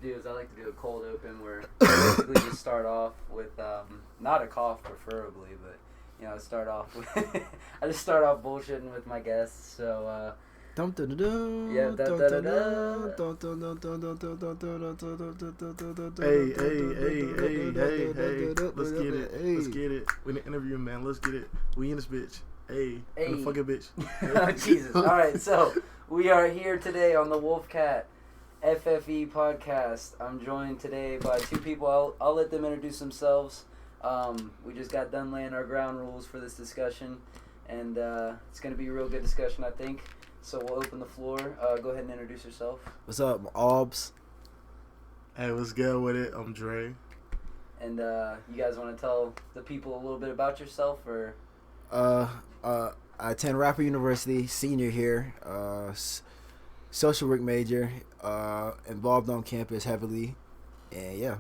do is I like to do a cold open where I basically just start off with not a cough preferably, but I start off with I just start off bullshitting with my guests. So yeah, hey, let's get it. We in the interview, man. Let's get it. We in this bitch. Hey, in the fucking bitch. Oh, Jesus. All right, so we are here today on the Wolfcat FFE podcast. I'm joined today by two people. I'll let them introduce themselves. We just got done laying our ground rules for this discussion, and it's going to be a real good discussion, I think. So we'll open the floor. Go ahead and introduce yourself. What's up, I'm Aubs? Hey, what's good with it? I'm Dre. And you guys want to tell the people a little bit about yourself, or? I attend Rapper University, senior here, social work major, involved on campus heavily, and yeah.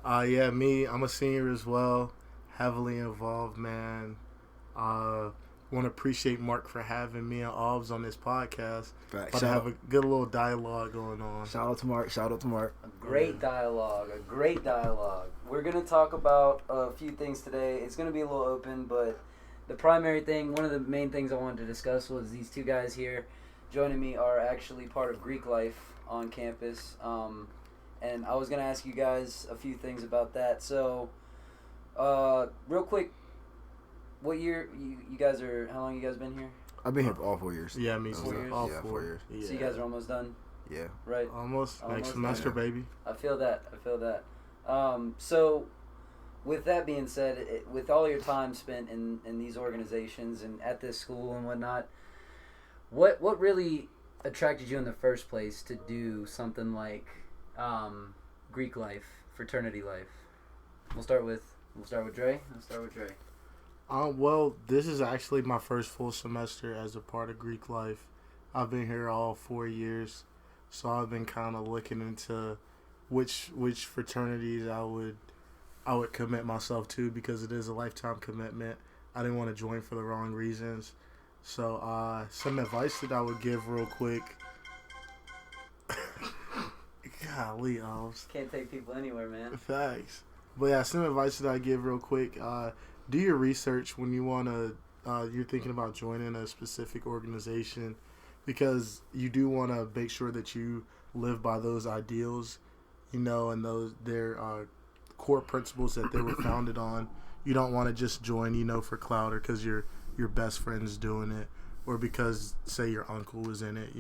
Yeah, me, I'm a senior as well, heavily involved, man. Want to appreciate Mark for having me and Obbs on this podcast. Right. But to have a good little dialogue going on. Shout out to Mark. A great dialogue. We're going to talk about a few things today. It's going to be a little open, but the primary thing, one of the main things I wanted to discuss was these two guys here joining me are actually part of Greek life on campus. And I was going to ask you guys a few things about that. So, real quick, what year you guys are? How long you guys been here? I've been here for all 4 years. Yeah, me too. 4 years? All Yeah, 4 4 years. Yeah. So you guys are almost done, Yeah. right? Almost next Almost semester, done. baby. I feel that. So, with that being said, with all your time spent in these organizations and at this school and whatnot, what really attracted you in the first place to do something like Greek life, fraternity life? We'll start with Dre. Well, this is actually my first full semester as a part of Greek life. I've been here all 4 years, so I've been kind of looking into which fraternities I would commit myself to, because it is a lifetime commitment. I didn't want to join for the wrong reasons. So some advice that I would give real quick. Golly, Alves. Can't take people anywhere, man. Facts. But yeah, some advice that I give real quick. Do your research when you want to, you're thinking about joining a specific organization, because you do want to make sure that you live by those ideals, and their core principles that they were founded on. You don't want to just join, for clout, or because your best friend's doing it, or because, say, your uncle was in it,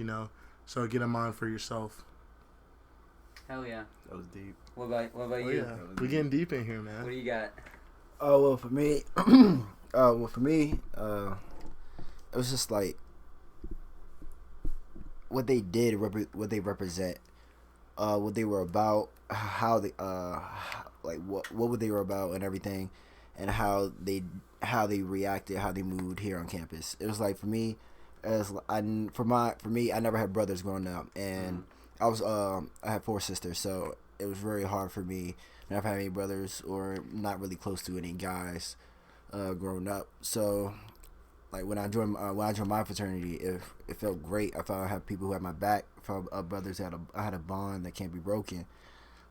So get in mind for yourself. Hell yeah. That was deep. What about Oh, you? yeah. We're getting deep in here, man. What do you got? Oh well, for me, it was just like what they did, what they represent, what they were about, how they what they were about and everything, and how they reacted, how they moved here on campus. It was like, for me, I never had brothers growing up, and I had 4 sisters, so it was very hard for me. Never had any brothers, or not really close to any guys growing up. So, like, when I joined my fraternity, it felt great. I felt I had people who had my back. I felt brothers I had a bond that can't be broken,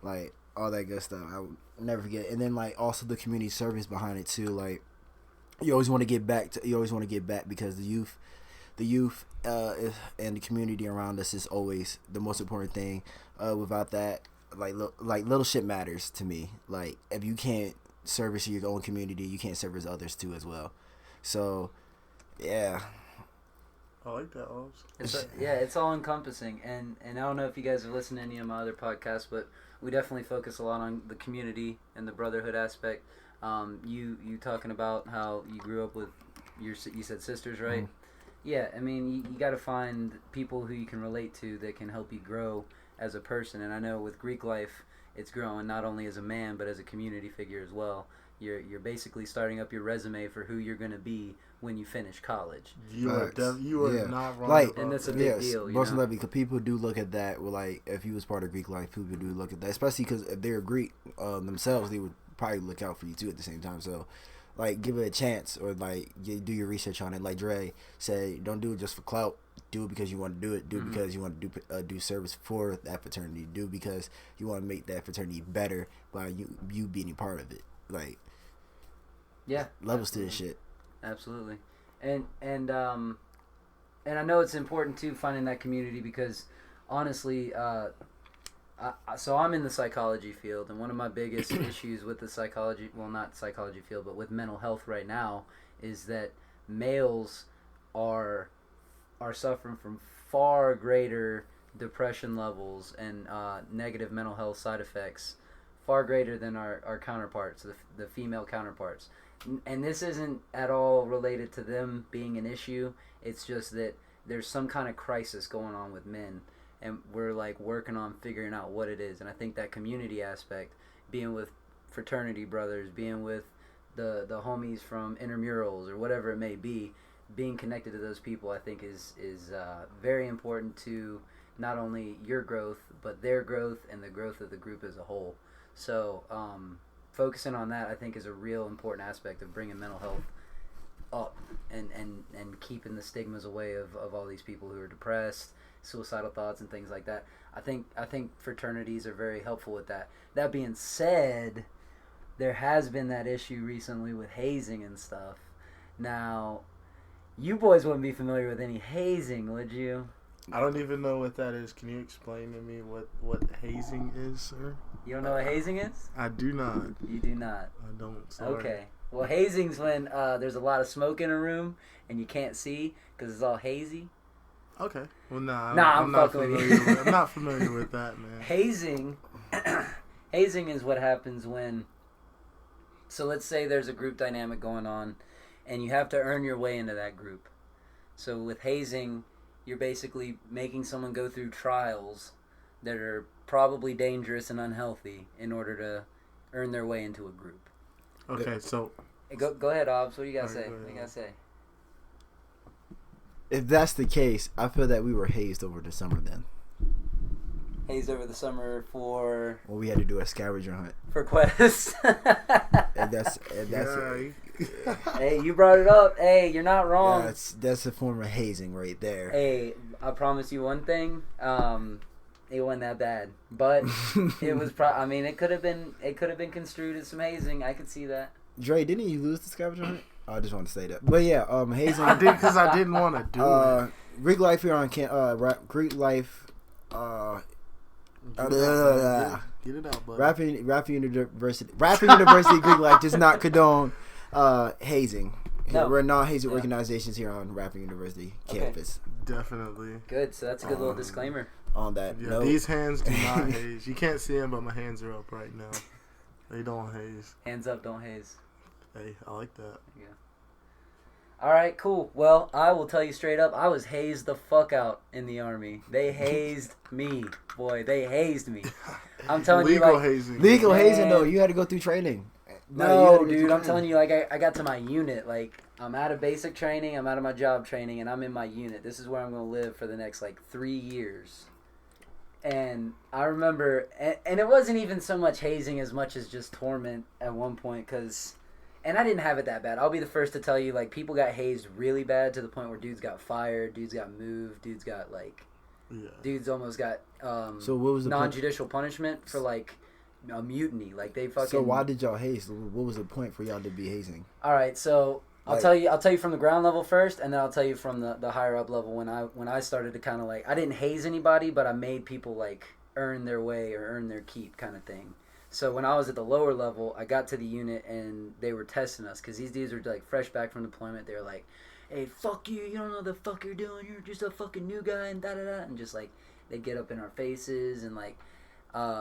like all that good stuff. I would never forget. And then, like, also the community service behind it too. Like, you always want to get back because the youth and the community around us is always the most important thing. Without that, like little shit matters to me. Like, if you can't service your own community, you can't service others too as well. So, yeah. I like that, Obbs. It's all encompassing, and I don't know if you guys have listened to any of my other podcasts, but we definitely focus a lot on the community and the brotherhood aspect. You talking about how you grew up with you said sisters, right? Mm-hmm. Yeah, I mean, you got to find people who you can relate to that can help you grow as a person. And I know with Greek life, it's growing not only as a man, but as a community figure as well. You're basically starting up your resume for who you're going to be when you finish college. You are not wrong. Like, and that's a big deal. Because people do look at that. Well, like, if you was part of Greek life, people do look at that. Especially because if they're Greek themselves, they would probably look out for you too at the same time. So, like, give it a chance, or like do your research on it. Like Dre said, don't do it just for clout. Do it because you want to do it. Do it because you want to do service for that fraternity. Do it because you want to make that fraternity better by you being a part of it. Like, yeah, levels to this shit. Absolutely, and I know it's important too finding that community because honestly, so I'm in the psychology field, and one of my biggest issues with the psychology, well, not psychology field, but with mental health right now, is that males are suffering from far greater depression levels and negative mental health side effects, far greater than our counterparts, the female counterparts. And this isn't at all related to them being an issue. It's just that there's some kind of crisis going on with men, and we're like working on figuring out what it is. And I think that community aspect, being with fraternity brothers, being with the homies from intramurals or whatever it may be, being connected to those people, I think is very important to not only your growth but their growth and the growth of the group as a whole. So focusing on that, I think, is a real important aspect of bringing mental health up and keeping the stigmas away of all these people who are depressed, suicidal thoughts, and things like that. I think fraternities are very helpful with that. That being said, there has been that issue recently with hazing and stuff. Now, you boys wouldn't be familiar with any hazing, would you? I don't even know what that is. Can you explain to me what hazing is, sir? You don't know what hazing is? I do not. You do not. I don't. Sorry. Okay. Well, hazing's when there's a lot of smoke in a room and you can't see because it's all hazy. Okay. Well, I'm not familiar. I'm not familiar with that, man. Hazing is what happens when. So let's say there's a group dynamic going on, and you have to earn your way into that group. So with hazing, you're basically making someone go through trials that are probably dangerous and unhealthy in order to earn their way into a group. Okay, so... Hey, go ahead, Obs. What do you got to say? What do you got to say? If that's the case, I feel that we were hazed over the summer then. Hazed over the summer for... Well, we had to do a scavenger hunt. For Quest. and that's Hey, you brought it up. Hey, you're not wrong. That's a form of hazing right there. Hey, I promise you one thing. It wasn't that bad, but it was. It could have been construed as some hazing. I could see that. Dre, didn't you lose the scavenger hunt? I just want to say that. But yeah, hazing. I did because I didn't want to do it. Greek life here on Greek life. Get it out, bud. Rapping University Greek life does not condone hazing. No. We're non-hazing organizations here on Rapping University campus. Definitely. Good. So that's a good little disclaimer. On that Yeah, note. these hands do not haze. You can't see them, but my hands are up right now. They don't haze. Hands up, don't haze. Hey, I like that. Yeah. All right, cool. Well, I will tell you straight up, I was hazed the fuck out in the Army. They hazed me. Boy, they hazed me. I'm telling you, like... hazing. Legal hazing, though. You had to go through training. No, dude, I'm telling you, like, I got to my unit. Like, I'm out of basic training, I'm out of my job training, and I'm in my unit. This is where I'm going to live for the next, 3 years. And I remember... And it wasn't even so much hazing as much as just torment at one point, because... And I didn't have it that bad. I'll be the first to tell you, people got hazed really bad to the point where dudes got fired, dudes got moved, dudes got, dudes almost got so what was the non-judicial punishment for, a mutiny. They fucking... So why did y'all haze? What was the point for y'all to be hazing? All right, so I'll tell you from the ground level first, and then I'll tell you from the higher up level when I started to kind of, I didn't haze anybody, but I made people, earn their way or earn their keep kind of thing. So when I was at the lower level, I got to the unit and they were testing us because these dudes were fresh back from deployment. They were like, "Hey, fuck you! You don't know the fuck you're doing. You're just a fucking new guy," and da da da. And just they get up in our faces and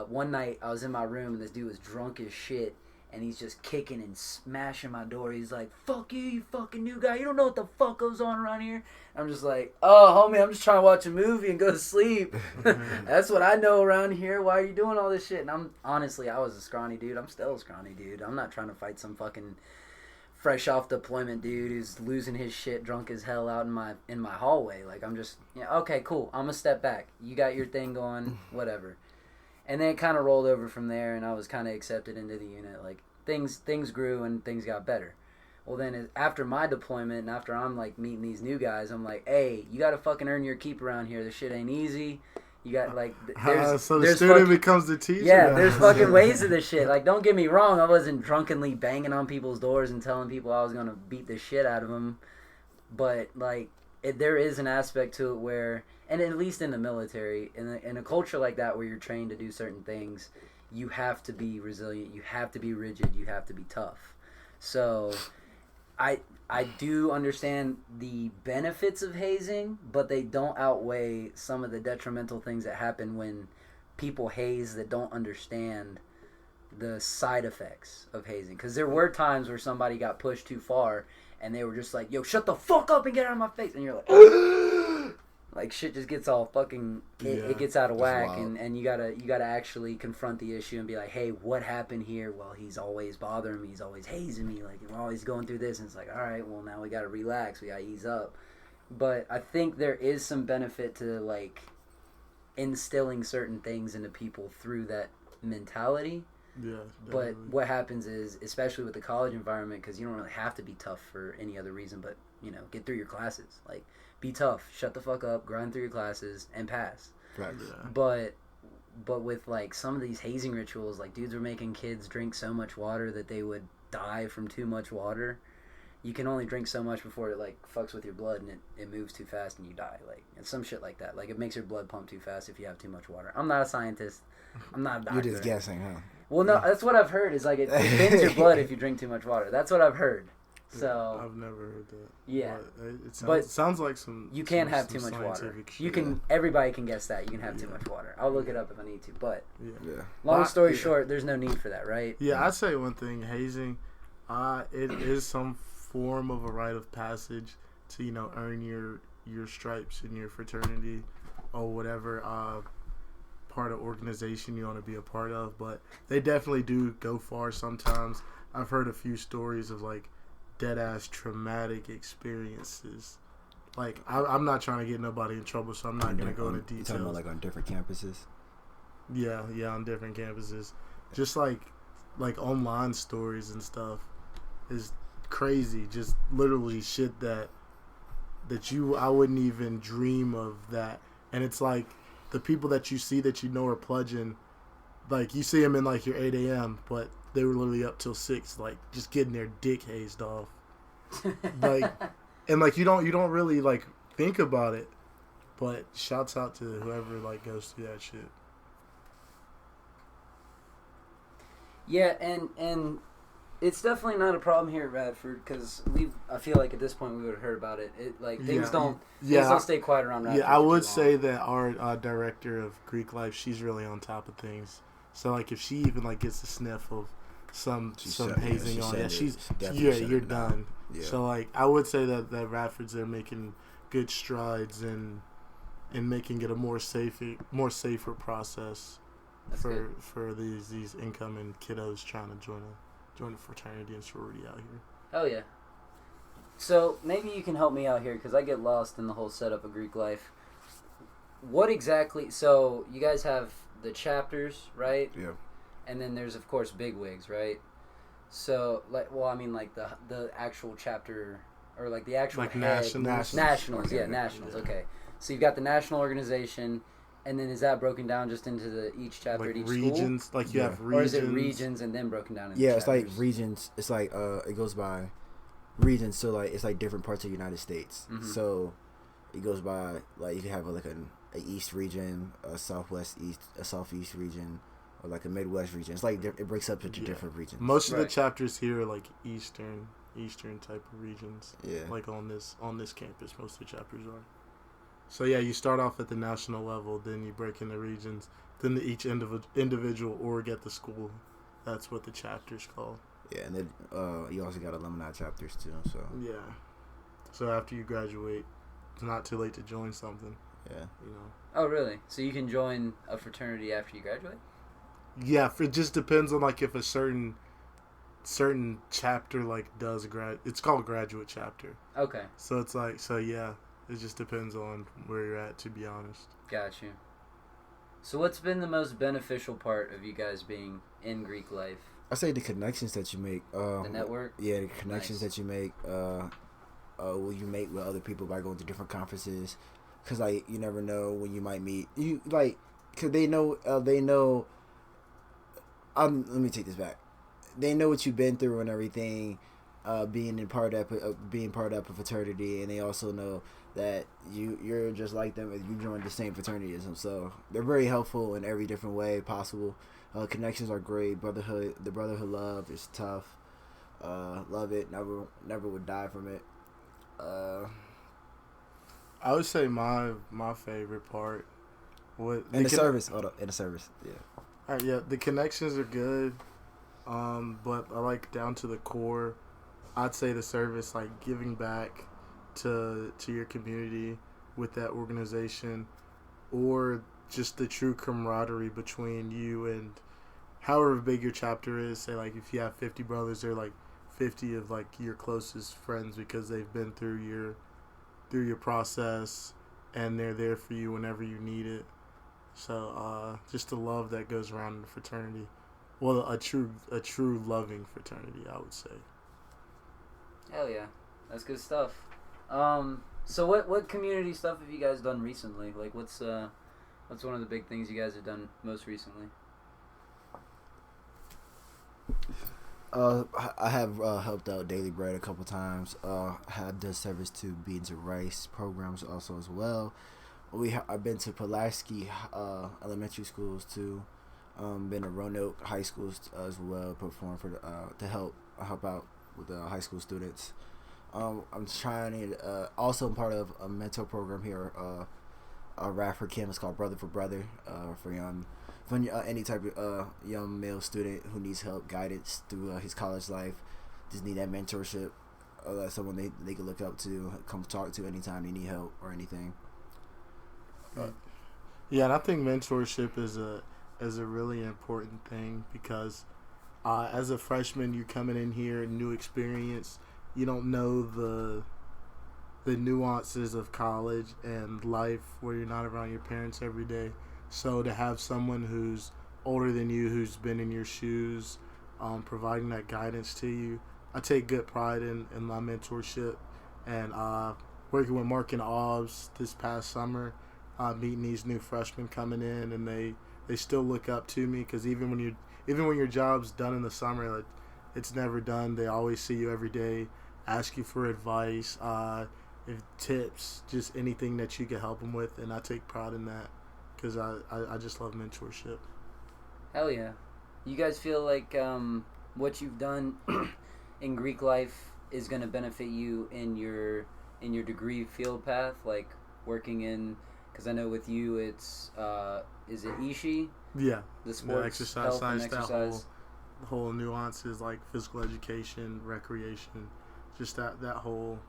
one night I was in my room and this dude was drunk as shit and he's just kicking and smashing my door. He's like, "Fuck you, you fucking new guy. You don't know what the fuck goes on around here." I'm just like, "Oh, homie, I'm just trying to watch a movie and go to sleep. That's what I know around here. Why are you doing all this shit?" And I was a scrawny dude. I'm still a scrawny dude. I'm not trying to fight some fucking fresh off deployment dude who's losing his shit drunk as hell out in my hallway. I'm just, okay, cool. I'm gonna step back. You got your thing going, whatever. And then it kind of rolled over from there, and I was kind of accepted into the unit. Things grew and things got better. Well, then after my deployment and after I'm like meeting these new guys, I'm like, hey, you gotta fucking earn your keep around here. This shit ain't easy. You got like so the student becomes the teacher. Yeah, there's fucking ways to this shit. Like, don't get me wrong, I wasn't drunkenly banging on people's doors and telling people I was gonna beat the shit out of them, but like there is an aspect to it where, and at least in the military, in a culture like that where you're trained to do certain things, you have to be resilient, you have to be rigid, you have to be tough. So I do understand the benefits of hazing, but they don't outweigh some of the detrimental things that happen when people haze that don't understand the side effects of hazing. Because there were times where somebody got pushed too far and they were just like, yo, shut the fuck up and get out of my face. And you're like, like shit just gets all fucking, it gets out of whack. And you gotta actually confront the issue and be like, hey, what happened here? Well, he's always bothering me. He's always hazing me. Like, we're always going through this. And it's like, all right, well, now we gotta relax. We gotta ease up. But I think there is some benefit to, like, instilling certain things into people through that mentality. Yeah, definitely. But what happens is, especially with the college environment, because you don't really have to be tough for any other reason but, you know, get through your classes. Like, be tough, shut the fuck up, grind through your classes, and pass. Right. Yeah. But with, like, some of these hazing rituals, like, dudes were making kids drink so much water that they would die from too much water. You can only drink so much before it, like, fucks with your blood and it moves too fast and you die. Like, and some shit like that. Like, it makes your blood pump too fast if you have too much water. I'm not a scientist. I'm not a doctor. You're just guessing, huh? Well, no, that's what I've heard. Is like it thins your blood if you drink too much water. That's what I've heard. So I've never heard that. Yeah, but it sounds like some. You can't have too much water. You can. Everybody can guess that you can have too much water. I'll look it up if I need to. But long story short, the's no need for that, right? Yeah, I'd say one thing: hazing. It is some form of a rite of passage to, you know, earn your stripes in your fraternity or whatever part of organization you want to be a part of. But they definitely do go far sometimes. I've heard a few stories of, like, dead ass traumatic experiences. Like, I'm not trying to get nobody in trouble, so I'm not gonna go into details. You're talking about, like, on different campuses? Yeah, on different campuses. Just like online stories and stuff is crazy. Just literally shit that I wouldn't even dream of that. And it's like the people that you see that you know are pledging, like, you see them in, like, your 8 a.m., but they were literally up till 6, like, just getting their dick hazed off. Like, and, like, you don't really, like, think about it, but shouts out to whoever, like, goes through that shit. Yeah, and it's definitely not a problem here at Radford, because I feel like at this point we would have heard about it. Things don't stay quiet around Radford. Yeah, I would say that our director of Greek life, she's really on top of things. So, like, if she even, like, gets a sniff of some hazing on it, you're done. Yeah. So, like, I would say that Radford's there making good strides in making it a more safer process for these incoming kiddos trying to join a fraternity and sorority out here. Oh yeah. So maybe you can help me out here, because I get lost in the whole setup of Greek life. What exactly? So you guys have the chapters, right? Yeah. And then there's, of course, bigwigs, right? So, like, well, I mean, like the actual chapter, or like the actual like nationals. Nationals, yeah. Okay. So you've got the national organization. And then is that broken down just into each chapter at each regions? School? Like you have regions. Or is it regions and then broken down into chapters? It's like regions. It's like it goes by regions. So, like, it's like different parts of the United States. Mm-hmm. So it goes by, like, you can have like an East region, a Southwest East, a Southeast region, or like a Midwest region. It's like it breaks up into different regions. Most of the chapters here are like Eastern type of regions. Yeah. Like on this campus, most of the chapters are. So, yeah, you start off at the national level, then you break into regions, then each individual org at the school. That's what the chapter's called. Yeah, and then you also got alumni chapters, too. So yeah. So after you graduate, it's not too late to join something. Yeah. You know. Oh, really? So you can join a fraternity after you graduate? Yeah, it just depends on, like, if a certain chapter, like, it's called graduate chapter. Okay. So it's like, yeah. It just depends on where you're at, to be honest. Got you. So what's been the most beneficial part of you guys being in Greek life? I say the connections that you make. The network. Yeah, the connections Nice. that you make. Will you make with other people by going to different conferences? Cause like you never know when you might meet you like. Cause they know. They know. Let me take this back. They know what you've been through and everything. Being part of a fraternity, and they also know that you're just like them. You joined the same fraternity as them, so they're very helpful in every different way possible. Connections are great. The brotherhood love is tough. Love it. Never would die from it. I would say my favorite part. In the service. Hold up. In the service. Yeah. All right, yeah, the connections are good, but I like down to the core. I'd say the service, like giving back to your community with that organization, or just the true camaraderie between you and however big your chapter is. Say like if you have 50 brothers, they're like 50 of like your closest friends because they've been through your process and they're there for you whenever you need it. So just the love that goes around in the fraternity. Well, a true loving fraternity, I would say. Hell yeah, that's good stuff. So what community stuff have you guys done recently? Like what's one of the big things you guys have done most recently? I have helped out Daily Bread a couple times. Have done service to Beans and Rice programs also as well. I've been to Pulaski elementary schools too. Been to Roanoke high schools as well. Performed for to help out with the high school students. I'm trying to also part of a mentor program here. Radford Kim. It's called Brother for Brother for any type of young male student who needs help, guidance through his college life. Just need that mentorship. That's someone they can look up to, come talk to anytime they need help or anything. Yeah, and I think mentorship is a really important thing because as a freshman, you're coming in here, new experience. You don't know the nuances of college and life where you're not around your parents every day. So to have someone who's older than you, who's been in your shoes, providing that guidance to you, I take good pride in my mentorship. And working with Mark and Aubs this past summer, meeting these new freshmen coming in, and they still look up to me because even when your job's done in the summer, like it's never done. They always see you every day, ask you for advice, if tips, just anything that you can help them with, and I take pride in that because I just love mentorship. Hell yeah. You guys feel like what you've done in Greek life is going to benefit you in your degree field path, like working in, because I know with you it's is it Ishi? Yeah, the sports, exercise health science, and exercise. the whole nuances like physical education, recreation, just that whole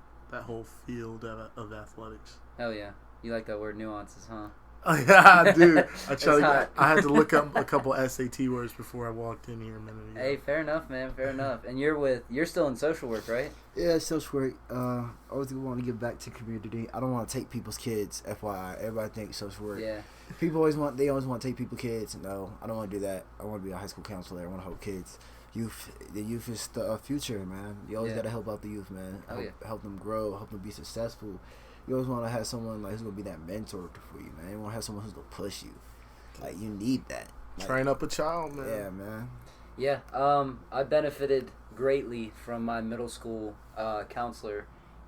field of athletics. Hell yeah, you like that word nuances, huh? Oh, yeah, dude. I had to look up a couple SAT words before I walked in here a minute ago. Hey, fair enough, man. Fair enough. And you're still in social work, right? Yeah, social work. I always want to give back to community. I don't want to take people's kids. FYI, everybody thinks social work. Yeah. People always want to take people's kids. No, I don't want to do that. I want to be a high school counselor. I want to help kids. The youth is the future, man. You always got to help out the youth, man. Help them grow, help them be successful. You always want to have someone like who's gonna be that mentor for you, man. You want to have someone who's gonna push you. Like you need that. Like, train up a child, man. Yeah, man. Yeah. I benefited greatly from my middle school counselor.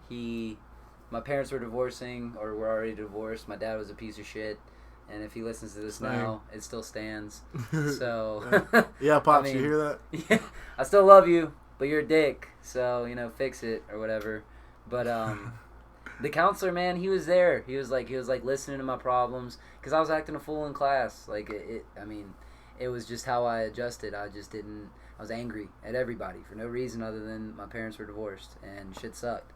My parents were divorcing or were already divorced. My dad was a piece of shit. And if he listens to this now, it still stands. So yeah, Pops, you hear that? Yeah, I still love you, but you're a dick. So fix it or whatever. But the counselor, man, he was there. He was like listening to my problems because I was acting a fool in class. Like it was just how I adjusted. I was angry at everybody for no reason other than my parents were divorced and shit sucked.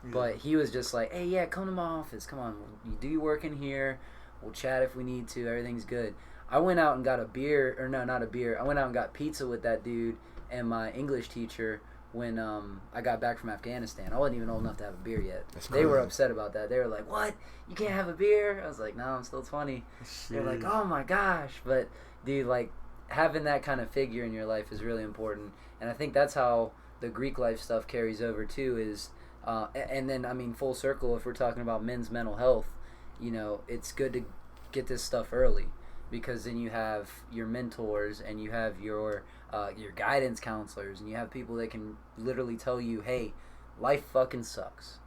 Yeah. But he was just like, hey, yeah, come to my office. Come on, you do your work in here. We'll chat if we need to. Everything's good. I went out and got I went out and got pizza with that dude and my English teacher when I got back from Afghanistan. I wasn't even old enough to have a beer yet. They were upset about that. They were like, what? You can't have a beer? I was like, no, I'm still 20. They're like, oh my gosh. But, dude, like, having that kind of figure in your life is really important. And I think that's how the Greek life stuff carries over too. Is and then I mean full circle. If we're talking about men's mental health, you know, it's good to get this stuff early, because then you have your mentors and you have your guidance counselors, and you have people that can literally tell you, hey, life fucking sucks,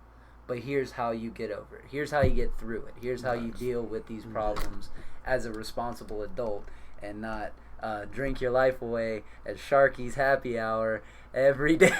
but here's how you get over it. Here's how you get through it. Here's how you deal with these problems as a responsible adult, and not drink your life away at Sharky's happy hour every day.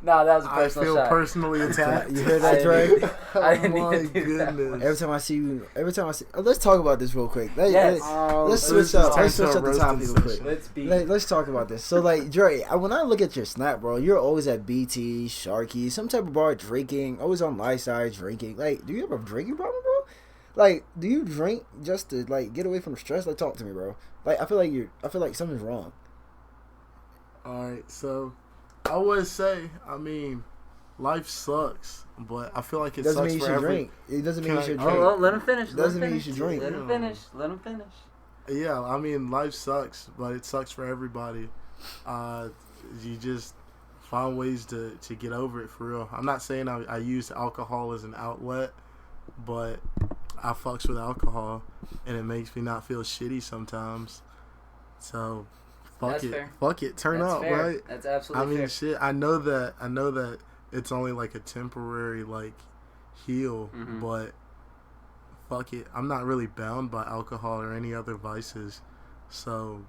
Nah, that was a personal shot. I feel personally attacked. You heard that, Dre? I didn't Oh my even do that. goodness. Every time I see, let's talk about this real quick. Yes. Let's switch up. Let's switch up the roasting topic real quick. session. Let's talk about this. So, like, Dre, when I look at your snap, bro, you're always at BT, Sharky, some type of bar drinking, always on my side drinking. Like, do you have a drinking problem, bro? Like, do you drink just to, like, get away from the stress? Like, talk to me, bro. Like, I feel like something's wrong. All right, so I would say, I mean, life sucks, but I feel like it Doesn't sucks mean you for should every. drink. It doesn't mean Can you should I- drink. Oh, well, let him finish. Doesn't mean you should drink. Let him finish. Let him finish. Yeah, I mean, life sucks, but it sucks for everybody. You just find ways to get over it for real. I'm not saying I use alcohol as an outlet, but I fucks with alcohol, and it makes me not feel shitty sometimes. So, That's fair. fuck it, turn That's up, fair. right? That's absolutely I mean, fair. shit. I know that it's only like a temporary like heal, Mhm. but fuck it. I'm not really bound by alcohol or any other vices, so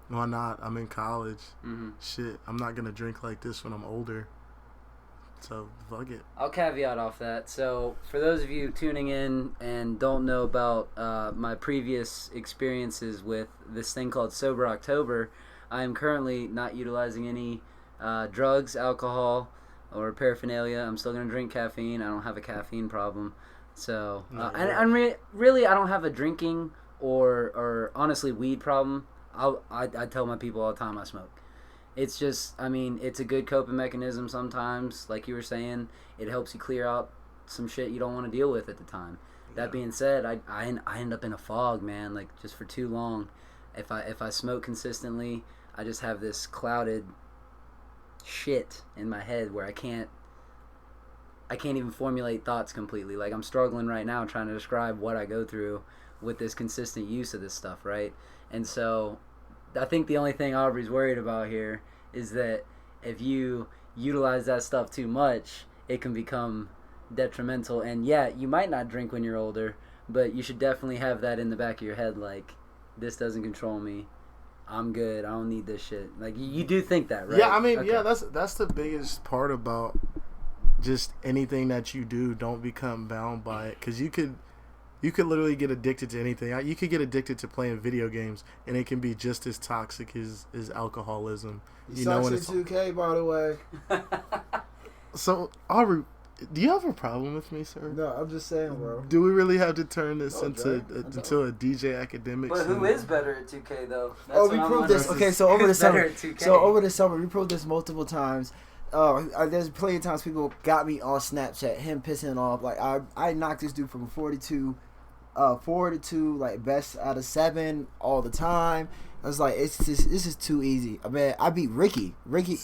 why not? I'm in college. Mhm. Shit, I'm not gonna drink like this when I'm older. So fuck it. I'll caveat off that. So, for those of you tuning in and don't know about my previous experiences with this thing called Sober October, I am currently not utilizing any drugs, alcohol, or paraphernalia. I'm still going to drink caffeine. I don't have a caffeine problem. So, really, I don't have a drinking or honestly weed problem. I tell my people all the time I smoke. It's just, I mean, it's a good coping mechanism sometimes. Like you were saying, it helps you clear out some shit you don't want to deal with at the time. That being said, I end up in a fog, man, like just for too long. If I smoke consistently, I just have this clouded shit in my head where I can't even formulate thoughts completely. Like, I'm struggling right now trying to describe what I go through with this consistent use of this stuff, right? And so I think the only thing Aubrey's worried about here is that if you utilize that stuff too much, it can become detrimental. And yeah, you might not drink when you're older, but you should definitely have that in the back of your head, like, this doesn't control me. I'm good. I don't need this shit. Like, you do think that, right? Yeah, I mean, Okay. yeah, that's the biggest part about just anything that you do. Don't become bound by it, because you could literally get addicted to anything. You could get addicted to playing video games, and it can be just as toxic as alcoholism. You know, when it's 2K, by the way. So, Aubrey, do you have a problem with me, sir? No, I'm just saying, bro. Do we really have to turn this No, into Dre. a DJ academic? But who is better at 2K, though? That's Oh, what we I'm proved this. wondering. Okay, so over the Who's better summer, at 2K? we proved this multiple times. There's plenty of times people got me on Snapchat, him pissing off. Like, I knocked this dude from 42, like best out of 7 all the time. I was like, this is too easy. I mean, I beat Ricky. Ricky,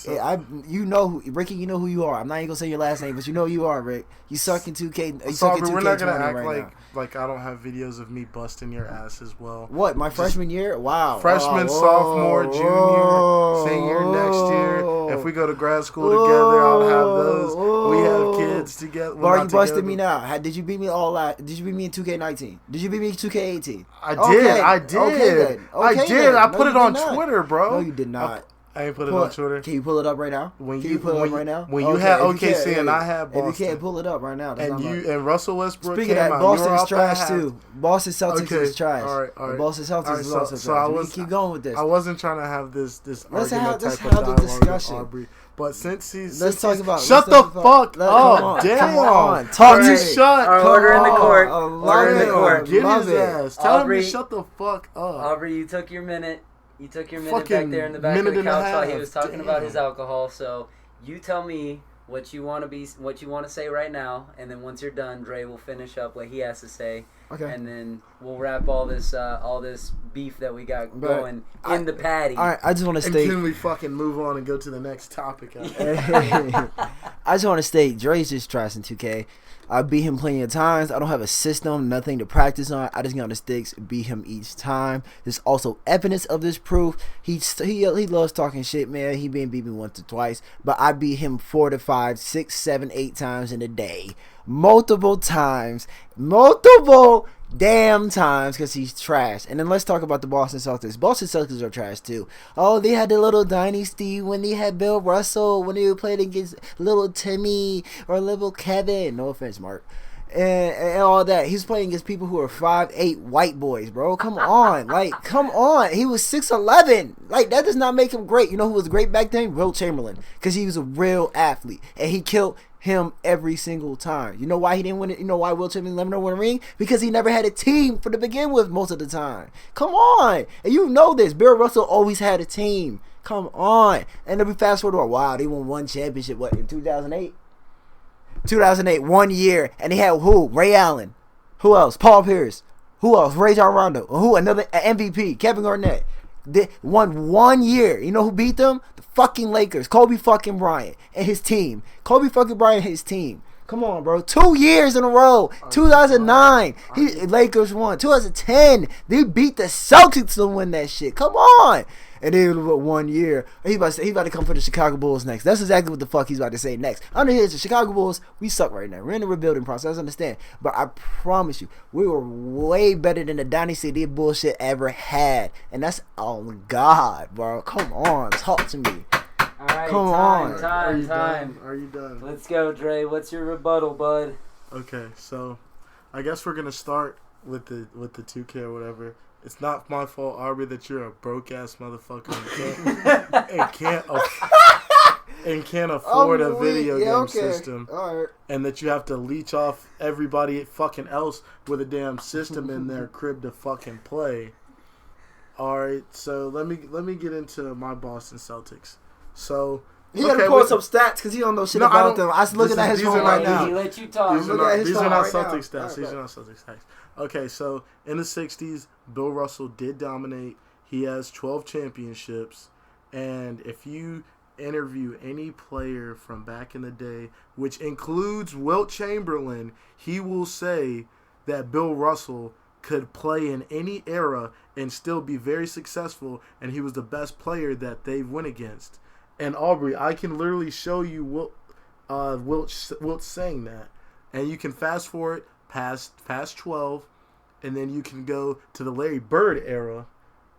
you know who you are. I'm not even gonna say your last name, but you know who you are, Rick. You suck in 2K. You suck in 2K. We're not gonna act right like I don't have videos of me busting your ass as well. What, my freshman year? Wow. Freshman, Whoa, sophomore, junior, whoa, senior, next year. whoa. If we go to grad school together, I'll have those. We have kids together. Why are you busting me now? Did you beat me Did you beat me in 2K19? Did you beat me in 2K18? I did. Okay. I did. Okay, then. I Okay, did. then. I No, put you it on did not. Twitter, bro. No, you did not. I ain't put it on Twitter. Can you pull it up right now? When Can you you pull it up right now? when you had if you OKC can't- and I had Boston, If you can't pull it up right now, that's and not right. and Russell Westbrook Speaking came of that, out, you were Boston's off trash that too. Boston Celtics Okay, is trash. all right. The Boston Celtics All right, is so- also so trash. I We was- can keep going with this. I wasn't trying to have this Let's argument let's type have of the dialogue discussion. with Aubrey. But since he's Let's talk about. shut let's the talk fuck about- up, Come on, damn. come on. Talk Talk to to me. shut. All right, Come order in the on. court. I Order in the love court. it. Get Love his it. ass. Tell him Aubrey- to shut the fuck up. Aubrey, you took your minute. You took your minute Fucking back there in the back of minute the and a couch while he half. was talking about his Damn. alcohol. So you tell me what you want to say right now, and then once you're done, Dre will finish up what he has to say. Okay. And then we'll wrap all this beef that we got going in the patty. All right, I just want to And state. can we fucking move on and go to the next topic? I just want to state, Dre's just trash in 2K. I beat him plenty of times. I don't have a system, nothing to practice on. I just get on the sticks, beat him each time. There's also evidence of this proof. He loves talking shit, man. He been beat me once or twice, but I beat him 4 to 5, 6, 7, 8 times in a day, multiple damn times, because he's trash. And then let's talk about the Boston Celtics. Boston Celtics are trash too. Oh, they had the little dynasty when they had Bill Russell, when they played against little Timmy or little Kevin. No offense, Mark. And all that. He's playing against people who are 5'8" white boys, bro. Come on. Come on. He was 6'11". That does not make him great. You know who was great back then? Wilt Chamberlain. Because he was a real athlete. And he killed him every single time. You know why he didn't win it? You know why Wilt Chamberlain never won a ring? Because he never had a team to begin with most of the time. Come on. And you know this. Bill Russell always had a team. Come on. And then we fast forward to wow, they won one championship, in 2008? 2008, 1 year, and they had who? Ray Allen. Who else? Paul Pierce. Who else? Rajon Rondo. Who? Another MVP. Kevin Garnett. They won 1 year. You know who beat them? The fucking Lakers. Kobe fucking Bryant and his team. Kobe fucking Bryant and his team. Come on, bro. 2 years in a row. 2009, Lakers won. 2010, they beat the Celtics to win that shit. Come on. And then 1 year, he's about to come for the Chicago Bulls next. That's exactly what the fuck he's about to say next. Under here, the Chicago Bulls, we suck right now. We're in the rebuilding process, I understand. But I promise you, we were way better than the dynasty they bullshit ever had. And that's on God, bro. Come on, talk to me. All right, time. Are you done? Let's go, Dre. What's your rebuttal, bud? Okay, so I guess we're gonna start with the 2K or whatever. It's not my fault, Aubrey, that you're a broke ass motherfucker and can't afford a video game system, right. And that you have to leech off everybody fucking else with a damn system in their crib to fucking play. All right, so let me get into my Boston Celtics. So he had to pull some stats because he don't know shit about them. I was looking at his phone right now. He let you talk. These are not Celtics stats. These are not Celtics stats. Okay, so in the 60s, Bill Russell did dominate. He has 12 championships. And if you interview any player from back in the day, which includes Wilt Chamberlain, he will say that Bill Russell could play in any era and still be very successful, and he was the best player that they've went against. And Aubrey, I can literally show you Wilt saying that. And you can fast forward past 12, and then you can go to the Larry Bird era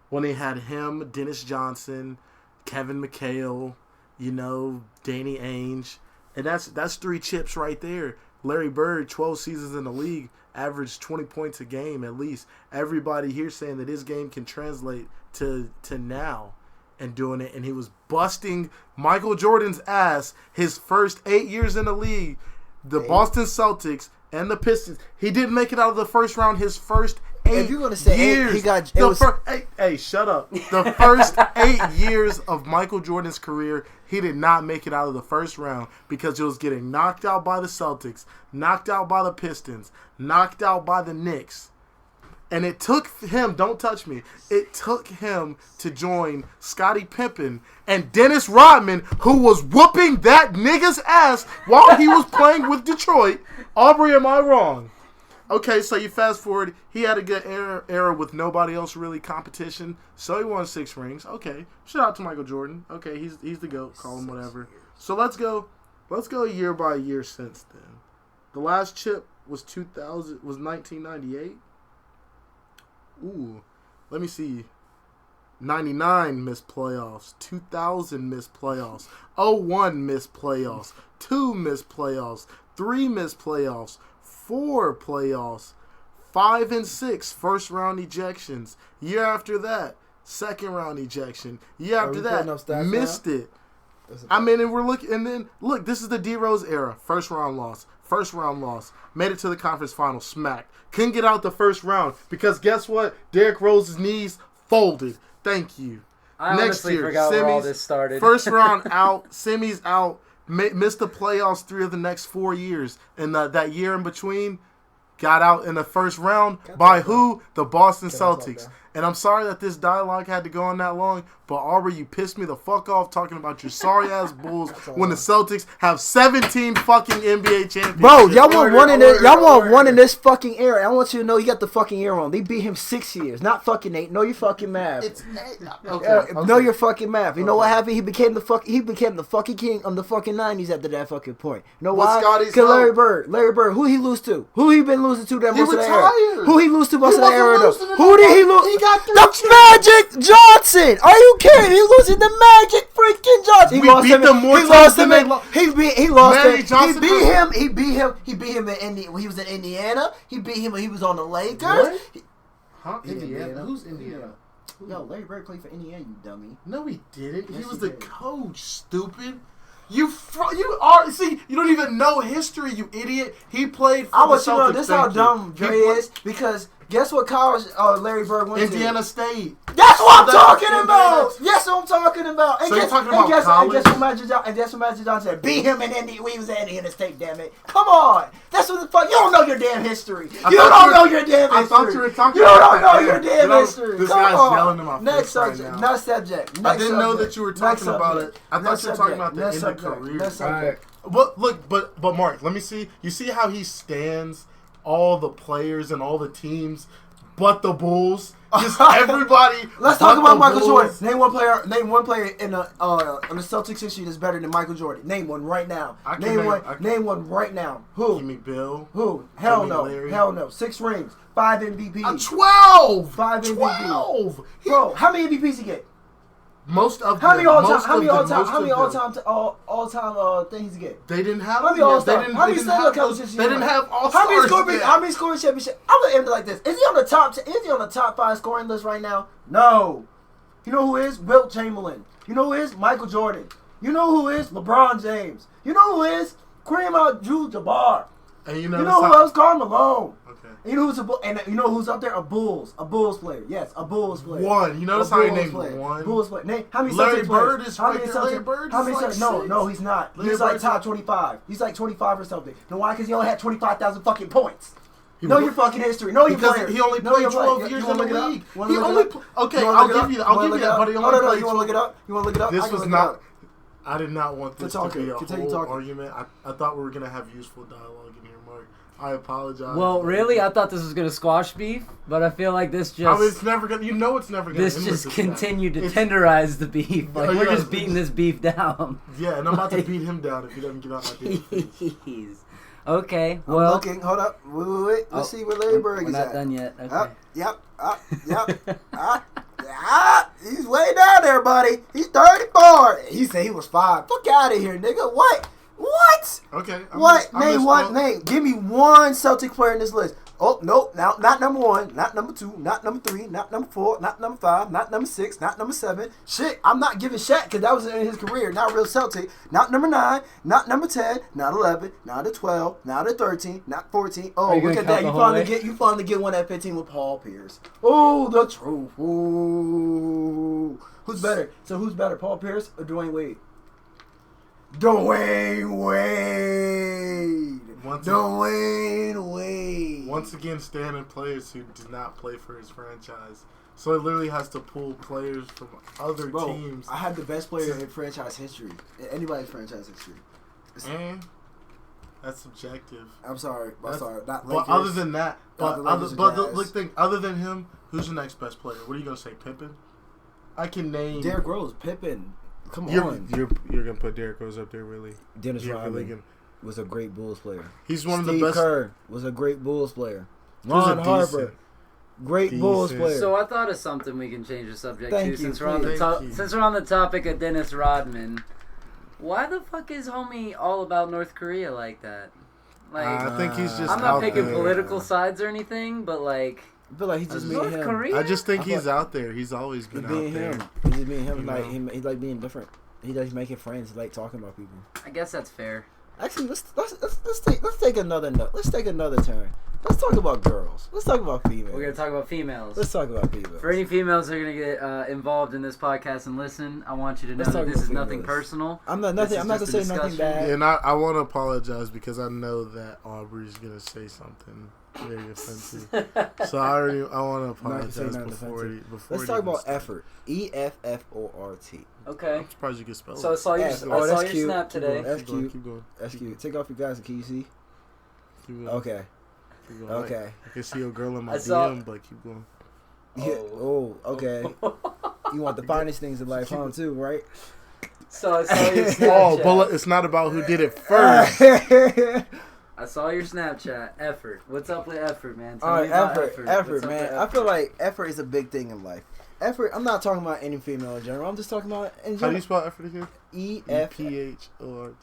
when they had him, Dennis Johnson, Kevin McHale, Danny Ainge. And that's 3 chips right there. Larry Bird, 12 seasons in the league, averaged 20 points a game at least. Everybody here saying that his game can translate to now and doing it. And he was busting Michael Jordan's ass his first 8 years in the league. The Boston Celtics and the Pistons. He didn't make it out of the first round his first 8 years. If you're gonna say years. He got hey, shut up. The first 8 years of Michael Jordan's career, he did not make it out of the first round because he was getting knocked out by the Celtics, knocked out by the Pistons, knocked out by the Knicks. And it took him, don't touch me, it took him to join Scottie Pippen and Dennis Rodman, who was whooping that nigga's ass while he was playing with Detroit. Aubrey, am I wrong? Okay, so you fast forward, he had a good era with nobody else really competition, so he won 6 rings. Okay, shout out to Michael Jordan. Okay, he's the GOAT, call him whatever. So let's go year by year since then. The last chip was 1998. Ooh, let me see. 99 missed playoffs. 2000 missed playoffs. 01 missed playoffs. 2 missed playoffs. 3 missed playoffs. 4 playoffs. 5 and 6 first round ejections. Year after that, second round ejection. Year after that, missed it. I mean, and we're looking, and then look, this is the D Rose era. First round loss. Made it to the conference final, smacked. Couldn't get out the first round because guess what? Derrick Rose's knees folded. Thank you. I honestly forgot where all this started. First round out, semis out. missed the playoffs 3 of the next 4 years, and that year in between, got out in the first round by who? The Boston Celtics. And I'm sorry that this dialogue had to go on that long, but Aubrey, you pissed me the fuck off talking about your sorry ass Bulls when the Celtics have 17 fucking NBA championships. Bro, y'all want one in this. Y'all want one in this fucking era. I want you to know you got the fucking era wrong. They beat him 6 years, not fucking 8. Know your fucking math. It's 8. Okay. Know your fucking math. You know what happened? He became the fucking king of the fucking 90s after that fucking point. You know why? Because Larry Bird. Who he lose to? Who he been losing to that most of the era? Who he lose to most of the era though? Who did he lose? The Magic Johnson. Are you kidding? He losing the Magic freaking Johnson. We beat them more times than they lost. He lost him. He beat him in Indiana. When he was in Indiana. He beat him when he was on the Lakers. What? Huh? Indiana? Who's Indiana? Yo, Larry Bird played for Indiana, you dummy. No, he didn't. Yes, he was he the did. coach, stupid. You don't even know history, you idiot. He played for I the want you to know Celtics. this how dumb Dre is, because guess what college Larry Bird went to? Indiana State. That's what I'm talking about. Yes, what I'm talking about. And So you're talking about college? And guess what Magic Johnson said? Beat him in Indiana. We was at Indiana State, damn it. Come on. That's what the fuck. You don't know your damn history. You don't know your damn history. I thought you were talking You about don't know your damn history. This Come guy's on. yelling in my Next face right subject. now. Next subject. I didn't know that you were talking about it. I thought you were talking about the end of career. Next subject. But Mark, let me see. You see how he stands all the players and all the teams, but the Bulls. Just everybody. Let's talk about Michael Jordan. Name one player in the Celtics history that's better than Michael Jordan. Name one right now. Name one right now. Who? Give me Bill. Who? Hell Jimmy no. Larry. Hell no. 6 rings. 5 MVPs. 12. 5 MVPs. 12. Bro, how many MVPs he get? Most of How many all time things he get? They didn't have. How many all-star? How many Stanley Cup championships? They didn't have all How many stars. How many scoring championships? I'm gonna end it like this. Is he on the top 5 scoring list right now? No. You know who is? Wilt Chamberlain. You know who is? Michael Jordan. You know who is? LeBron James. You know who is? Kareem Abdul-Jabbar. And you know who else? Karl Malone. Okay. And you know who's up there? A Bulls player. Yes, a Bulls player. One. You notice how he named one. Bulls player. Name how many Larry Celtics Bird players? is How right many there. Larry Celtics? Bird How is many like Celtics? No, he's not. Larry He's like Bird's top 25. He's like 25 or something. You know why? Because he only had 25,000 fucking points. Know your fucking history. Know your players. He only played 12 years in the league. He only. Okay, I'll give you that. But he only played. You want to look it up? You want to look it up? This was not. I did not want this to be a Continue whole talking. argument. I thought we were gonna have useful dialogue in here, Mark. I apologize. Well, really, I thought this was gonna squash beef, but I feel like this just. I mean, it's never gonna. You know, it's never gonna. This just continued to tenderize the beef. Like we're just beating this beef down. Yeah, and I'm about to beat him down if he doesn't get out my damn face. Jeez. Okay, I'm well. looking. Hold up. Wait. Let's see where Larry Bird is at. We're not done yet. Okay. Yep. He's way down there, buddy. He's 34. He said he was 5. Fuck out of here, nigga. What? Okay. Name. Give me one Celtic player in this list. Oh, nope. Now, not number 1, not number 2, not number 3, not number 4, not number 5, not number 6, not number 7. Shit, I'm not giving Shaq because that was in his career. Not real Celtic. Not number 9, not number 10, not 11, not 12, not 13, not 14. Oh, look at that. You finally get one at 15 with Paul Pierce. Oh, the truth. Ooh. Who's better? So who's better, Paul Pierce or Dwayne Wade? Dwayne Wade. Once again, standing players who did not play for his franchise. So it literally has to pull players from other teams. I had the best player in franchise history. In anybody's franchise history. And that's subjective. I'm sorry. Not But Lakers. other than that, other than him, who's the next best player? What are you gonna say, Pippen? I can name Derrick Rose, Pippen. Come on. You're gonna put Derrick Rose up there, really? Dennis Rodman was a great Bulls player. He's one of the Steve best. Kerr was a great Bulls player. Ron Harper, great Bulls player. So I thought of something we can change the subject to since we're on the topic of Dennis Rodman. Why the fuck is homie all about North Korea like that? Like, I think he's just. I'm not picking political sides or anything, but like. I feel like he's just being North him. Korea? I just think he's out there. He's always been out there. He's just being him. He like being different. He likes making friends. He like talking about people. I guess that's fair. Actually, let's take another note. Let's take another turn. Let's talk about girls. Let's talk about females. We're gonna talk about females. Let's talk about females. For any females that are gonna get involved in this podcast and listen, I want you to know that this is nothing personal. I'm not nothing. I'm not gonna say nothing bad. And I want to apologize because I know that Aubrey's gonna say something very offensive. So I want to apologize before. Let's talk about effort. EFFORT. Okay. I'm surprised you can spell it. So I saw your snap today. That's cute. Keep going. That's cute. Take off your glasses. Can you see? Okay. Okay. I can see your girl in my DM, but keep going. Oh, okay. You want the finest things in life, huh, too, right? So I saw your Snapchat. But it's not about who did it first. I saw your Snapchat. Effort. What's up with effort, man? All right, effort, man. I feel like effort is a big thing in life. Effort. I'm not talking about any female in general. I'm just talking about in general. How do you spell effort again? EFPHORT.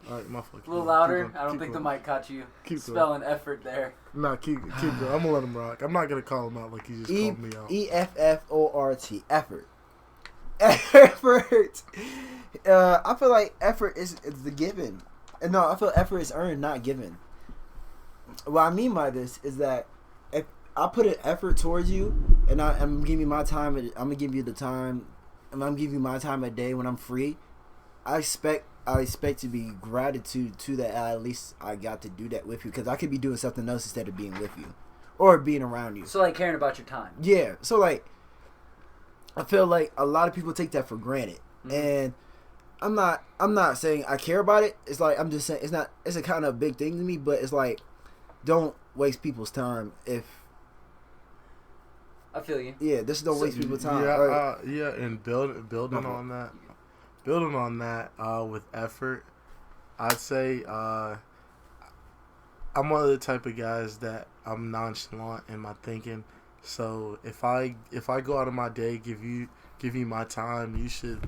All right, my fuck. A little louder. I don't think the mic caught you spelling effort there. Nah, keep going. I'm gonna let him rock. I'm not gonna call him out like he just called me out. EFFORT. Effort. Effort. I feel like effort is the given. No, I feel effort is earned, not given. What I mean by this is that if I put an effort towards you, and I'm giving you my time, I'm gonna give you the time, and I'm giving you my time a day when I'm free. I expect to be gratitude to that. At least I got to do that with you, because I could be doing something else instead of being with you or being around you. So like caring about your time. Yeah. So like, I feel like a lot of people take that for granted, and I'm not saying I care about it. It's like I'm just saying it's a kind of big thing to me, but it's like, don't waste people's time if. I feel you. Yeah, just don't waste people's time. Yeah, and building on that with effort, I'd say I'm one of the type of guys that I'm nonchalant in my thinking. So if I go out of my day, give you my time, you should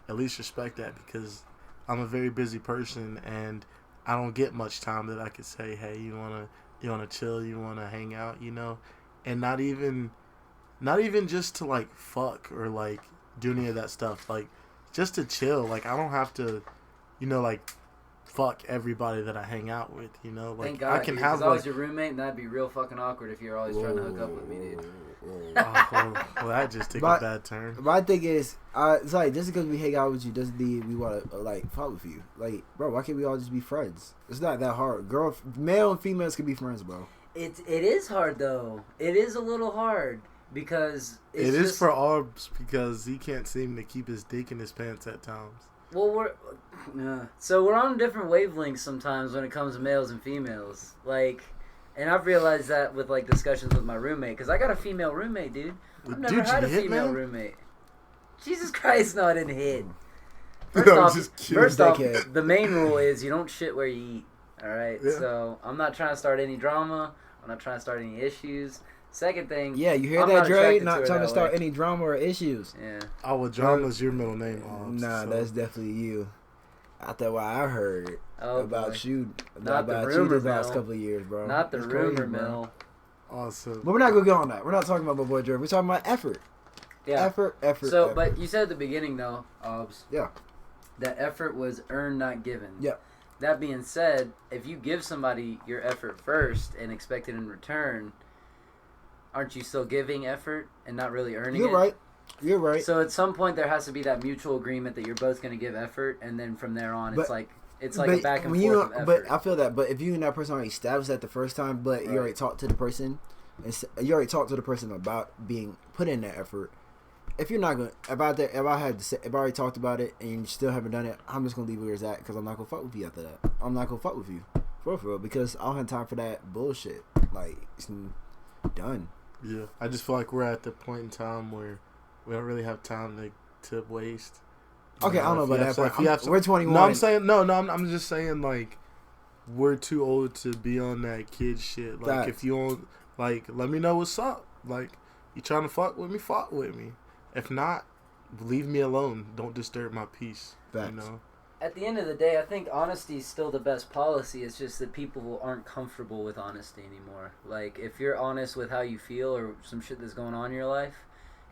at least respect that, because I'm a very busy person and I don't get much time that I could say, hey, you wanna chill, you wanna hang out, and not even just to like fuck or like do any of that stuff, like just to chill. Like I don't have to, like fuck everybody that I hang out with, like thank God, I can have like, I was your roommate, and that'd be real fucking awkward if you're always trying to hook up with me, dude. Well, that just took a bad turn. My thing is, it's like, just because we hang out with you doesn't mean we want to like fuck with you. Like, bro, why can't we all just be friends? It's not that hard. Male and females can be friends, bro. It is hard though. It is a little hard because it is for Arbs, because he can't seem to keep his dick in his pants at times. Well, we're on different wavelengths sometimes when it comes to males and females. Like, and I've realized that with like discussions with my roommate, because I got a female roommate, dude. I've never had a female roommate. Jesus Christ, no, I didn't hit. First off, the main rule is you don't shit where you eat. All right, yeah. So I'm not trying to start any drama. I'm not trying to start any issues. Second thing, yeah, you hear that, Dre? Not trying to start any drama or issues. Yeah. Oh, well, drama's your middle name. Nah, that's definitely you. I thought what I heard about you, not the rumor the last couple of years, bro. Not the rumor mill. Awesome. But we're not gonna get on that. We're not talking about my boy Dre. We're talking about effort. Yeah. Effort. So, effort. but you said at the beginning though, Obs. Yeah. That effort was earned, not given. Yeah. That being said, if you give somebody your effort first and expect it in return, aren't you still giving effort and not really earning it? You're right. You're right. So at some point there has to be that mutual agreement that you're both going to give effort, and then from there on it's like a back and forth of effort. But I feel that. But if you and that person already established that the first time, but you already talked to the person, about being put in that effort. If you're not gonna if I already talked about it and you still haven't done it, I'm just gonna leave it where it's at, because I'm not gonna fuck with you after that. I'm not gonna fuck with you for real, because I don't have time for that bullshit. Like, it's done. Yeah, I just feel like we're at the point in time where we don't really have time to waste. Okay, I don't know about that. We're 21. No, I'm saying I'm just saying, like, we're too old to be on that kid shit. Like, if you don't, like, let me know what's up. Like, you trying to fuck with me? Fuck with me. If not, leave me alone. Don't disturb my peace. Facts. At the end of the day, I think honesty is still the best policy. It's just that people aren't comfortable with honesty anymore. Like, if you're honest with how you feel or some shit that's going on in your life,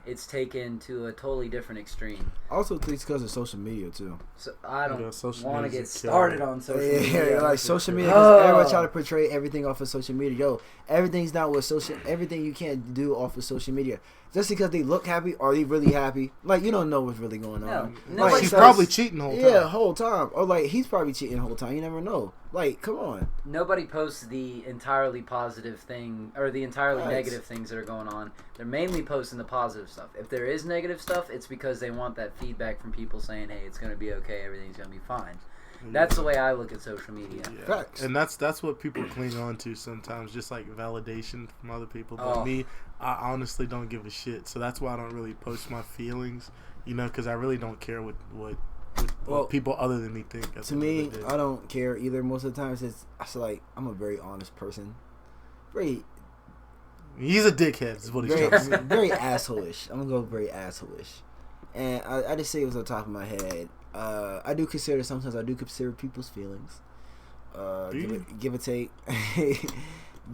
it's taken to a totally different extreme. Also, it's because of social media too. So I don't social want to media's get a started killer. on social Yeah, media. like social media. 'Cause everyone try to portray everything off of social media. Yo, everything's not with social. Everything you can't do off of social media. Just because they look happy, are they really happy? Like, you don't know what's really going on. No, Like, she's probably cheating the whole time. Yeah, whole time. Or like he's probably cheating the whole time. You never know. Like, come on. Nobody posts the entirely positive thing or the entirely negative things that are going on. They're mainly posting the positive stuff. If there is negative stuff, it's because they want that feedback from people saying, "Hey, it's going to be okay. Everything's going to be fine." That's the way I look at social media. Yeah. Facts. And that's what people cling on to sometimes, just like validation from other people. But me, I honestly don't give a shit. So that's why I don't really post my feelings, because I really don't care what people other than me think. To me, I don't care either. Most of the times, it's like I'm a very honest person. He's a dickhead, is what he's trying to say. Very asshole-ish. I'm gonna go very asshole-ish. And I just say it was on top of my head. I do consider people's feelings. Give or take.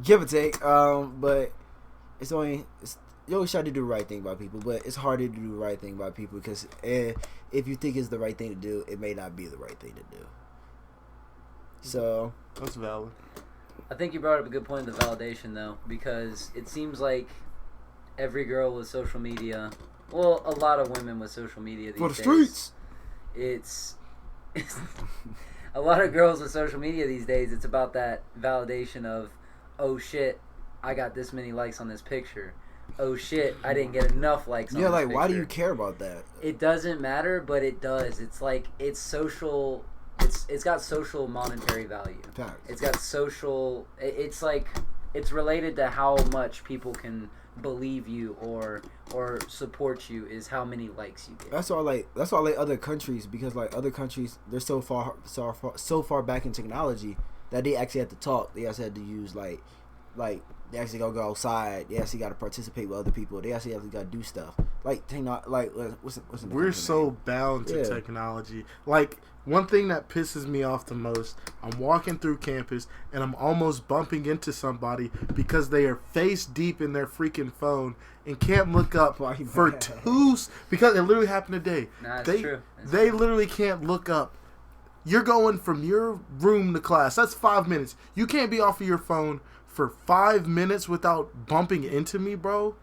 Give or take. But you always try to do the right thing by people, but it's harder to do the right thing by people because if you think it's the right thing to do, it may not be the right thing to do. So that's valid. I think you brought up a good point, the validation, though, because it seems like every girl with social media, well, a lot of women with social media these days. For the streets. It's a lot of girls with social media these days. It's about that validation of, oh shit, I got this many likes on this picture. Oh shit, I didn't get enough likes on this picture. Why do you care about that? It doesn't matter, but it does. It's like it's social. It's got social monetary value. Facts. It's got social. It's like it's related to how much people can believe you or support you is how many likes you get. That's why I like other countries, because like other countries, they're so far back in technology that they actually have to talk. They actually had to use like they actually gotta go outside. They actually gotta participate with other people. They actually gotta do stuff what's the We're so bound to technology. Like, one thing that pisses me off the most, I'm walking through campus and I'm almost bumping into somebody because they are face deep in their freaking phone and can't look up for because it literally happened today. Nah, it's true. They literally can't look up. You're going from your room to class. That's 5 minutes. You can't be off of your phone for 5 minutes without bumping into me, bro.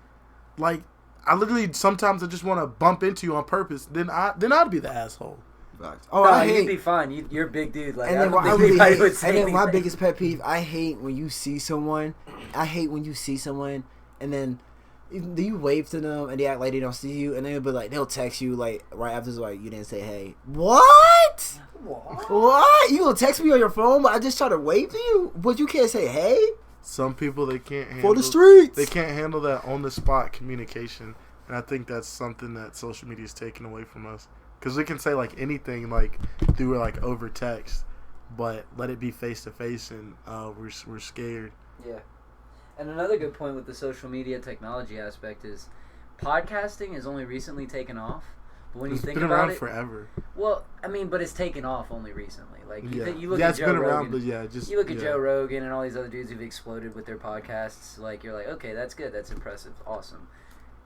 Like, I literally sometimes I just want to bump into you on purpose. Then I'd be the asshole. You'd be fine. You're a big dude. Like, my biggest pet peeve, I hate when you see someone. And then you wave to them and they act like they don't see you, and then they'll text you like right after, like, you didn't say hey. What? You gonna text me on your phone? But I just try to wave to you, but you can't say hey. Some people, they can't handle for the streets. They can't handle that on the spot communication, and I think that's something that social media is taking away from us. Because we can say like anything like through like over text, but let it be face to face, and we're scared. Yeah. And another good point with the social media technology aspect is podcasting has only recently taken off. But when you think about it, it's been around forever. Well, I mean, but it's taken off only recently. Like you look at it's Joe been Rogan, around, but you look at Joe Rogan and all these other dudes who've exploded with their podcasts. Like, you're like, okay, that's good, that's impressive, awesome.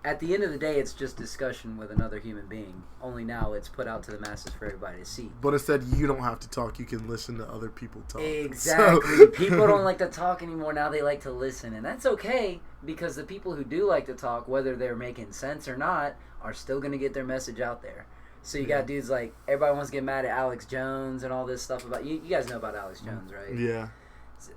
At the end of the day, it's just discussion with another human being. Only now it's put out to the masses for everybody to see. But instead, you don't have to talk. You can listen to other people talk. Exactly. So. People don't like to talk anymore. Now they like to listen. And that's okay, because the people who do like to talk, whether they're making sense or not, are still going to get their message out there. So you got dudes like, everybody wants to get mad at Alex Jones and all this stuff about... You guys know about Alex Jones, right? Yeah.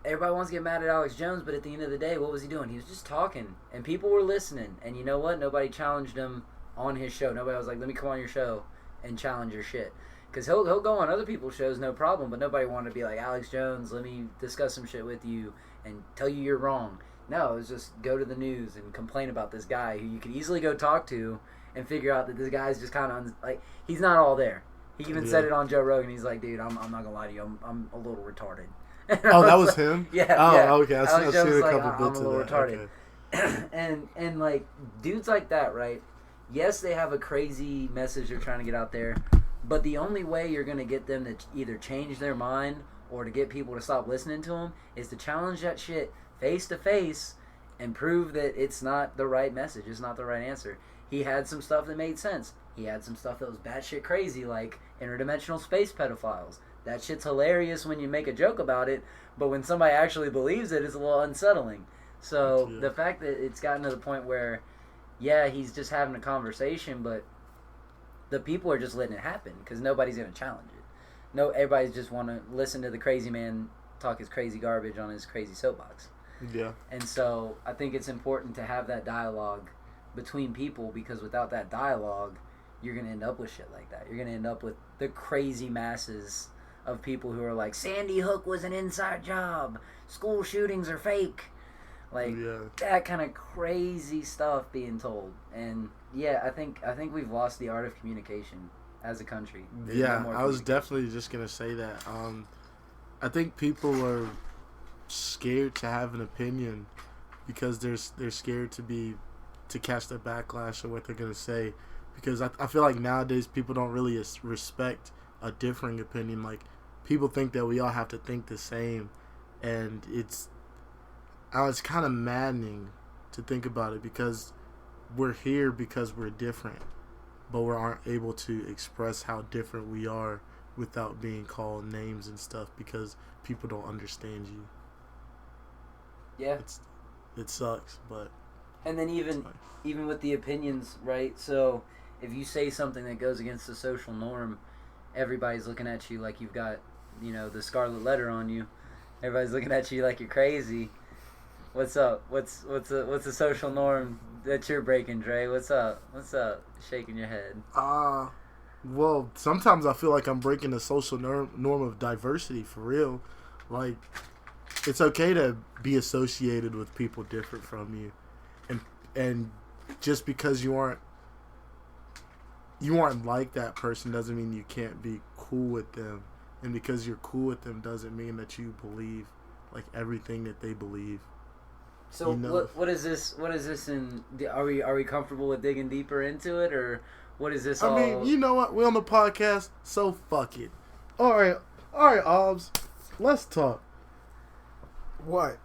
Everybody wants to get mad at Alex Jones, but at the end of the day, what was he doing? He was just talking, and people were listening. And you know what? Nobody challenged him on his show. Nobody was like, let me come on your show and challenge your shit. Because he'll go on other people's shows, no problem, but nobody wanted to be like, Alex Jones, let me discuss some shit with you and tell you you're wrong. No, it was just go to the news and complain about this guy who you could easily go talk to and figure out that this guy's just kind of, like, he's not all there. He even said it on Joe Rogan. He's like, dude, I'm not going to lie to you. I'm a little retarded. Oh, that was him? Yeah. Oh, yeah. okay. I've seen a couple bits I'm a little of that. retarded. Okay. and like, dudes like that, right? Yes, they have a crazy message they're trying to get out there, but the only way you're going to get them to either change their mind or to get people to stop listening to them is to challenge that shit face to face and prove that it's not the right message, it's not the right answer. He had some stuff that made sense. He had some stuff that was batshit crazy, like interdimensional space pedophiles. That shit's hilarious when you make a joke about it, but when somebody actually believes it, it's a little unsettling. So the fact that it's gotten to the point where, yeah, he's just having a conversation, but the people are just letting it happen because nobody's going to challenge it. No, everybody's just want to listen to the crazy man talk his crazy garbage on his crazy soapbox. Yeah. And so I think it's important to have that dialogue between people, because without that dialogue, you're going to end up with shit like that. You're going to end up with the crazy masses of people who are like, Sandy Hook was an inside job. School shootings are fake. Like, that kind of crazy stuff being told. And, yeah, I think we've lost the art of communication as a country. There's no more I was definitely just going to say that. I think people are scared to have an opinion because they're scared to catch the backlash of what they're going to say. Because I feel like nowadays people don't really respect a differing opinion. Like, people think that we all have to think the same, and it's kind of maddening to think about it, because we're here because we're different, but we aren't able to express how different we are without being called names and stuff, because people don't understand you. Yeah. It sucks, but... And then even with the opinions, right? So if you say something that goes against the social norm, everybody's looking at you like you've got, the scarlet letter on you. Everybody's looking at you like you're crazy. What's up? What's the social norm that you're breaking, Dre? What's up? Shaking your head. Well, sometimes I feel like I'm breaking the social norm of diversity, for real. Like, it's okay to be associated with people different from you. And just because you aren't like that person doesn't mean you can't be cool with them. And because you're cool with them doesn't mean that you believe like everything that they believe. So what is this? What is this? Are we comfortable with digging deeper into it, or what is this? I mean, you know what? We're on the podcast, so fuck it. All right, Obs, let's talk. What?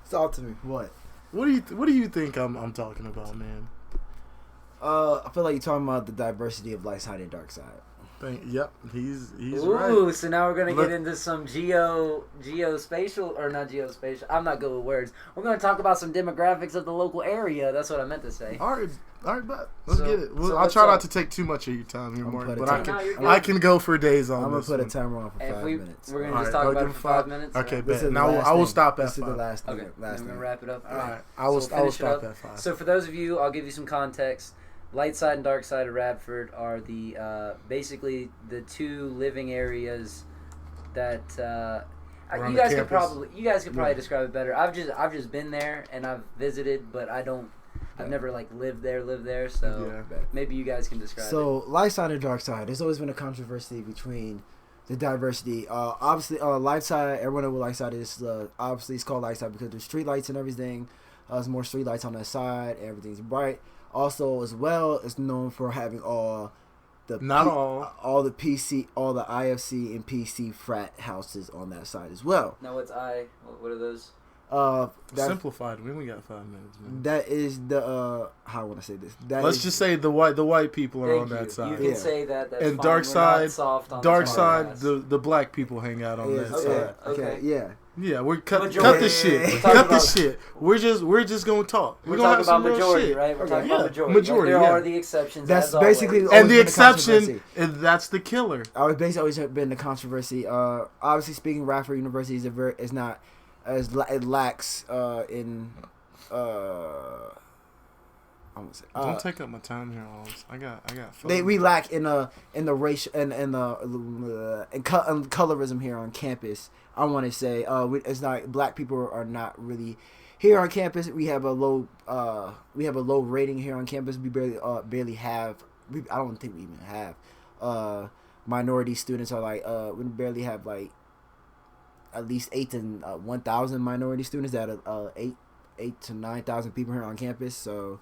Talk to me. What? What do you think I'm talking about, man? I feel like you're talking about the diversity of light side and dark side. Yep, he's Ooh, right. So now we're gonna get into some geospatial, or not geospatial. I'm not good with words. We're gonna talk about some demographics of the local area. That's what I meant to say. All right, but let's get it. Well, so I'll try not to take too much of your time here, Mark. But I can go for days on this. I'm gonna put a timer on for 5 minutes. We're gonna just talk about it for 5 minutes. Okay, right? bet. Now I will stop at 5. This is the last thing. Okay, we're gonna wrap it up. All right, I will stop at 5. So for those of you, I'll give you some context. Light side and dark side of Radford are the basically the two living areas that you guys could probably describe it better. I've just been there and I've visited, but I've never like lived there. So maybe you guys can describe it. So light side and dark side. There's always been a controversy between the diversity. Obviously, light side. Everyone knows what light side is. Obviously, it's called light side because there's street lights and everything. There's more street lights on that side. Everything's bright. Also, as well, it's known for having all the PC, all the IFC and PC frat houses on that side as well. Now, what are those? Simplified. We only got 5 minutes, man. That is the how I want to say this. Let's just say the white people are on that side. You can say that. That's and fine. dark side, the black people hang out on that side. Okay. Yeah. Yeah, we're cut this shit. Cut this shit. We're just gonna talk. We're talking about majority, right? We're talking about majority. There are the exceptions. That's basically and the exception, and that's the killer. I was basically always been the controversy. Obviously, speaking, Radford University is not as it lacks in. I'm gonna say, don't take up my time here, Alms. I got. Fun. We lack in the racial and colorism here on campus. I want to say it's not black people are not really here on campus. We have a low rating here on campus. We barely have. I don't think we even have minority students. Are like we barely have like at least 8,000 to 1,000 minority students. That are 8 to 9,000 people here on campus. So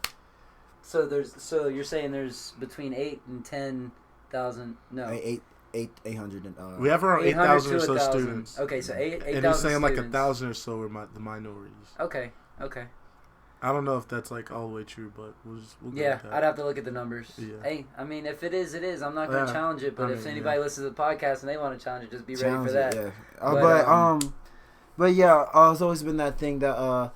you're saying there's between 8 and 10,000? No, 800 and we have around 8,000 or so students. Okay, so 8,000. And you're saying like 1,000 or so are the minorities. Okay. I don't know if that's like all the way true, but we'll go Yeah, with that. I'd have to look at the numbers. Yeah. Hey, I mean, if it is, it is. I'm not going to challenge it, but if anybody listens to the podcast and they want to challenge it, just be ready for that. But yeah, it's always been that thing that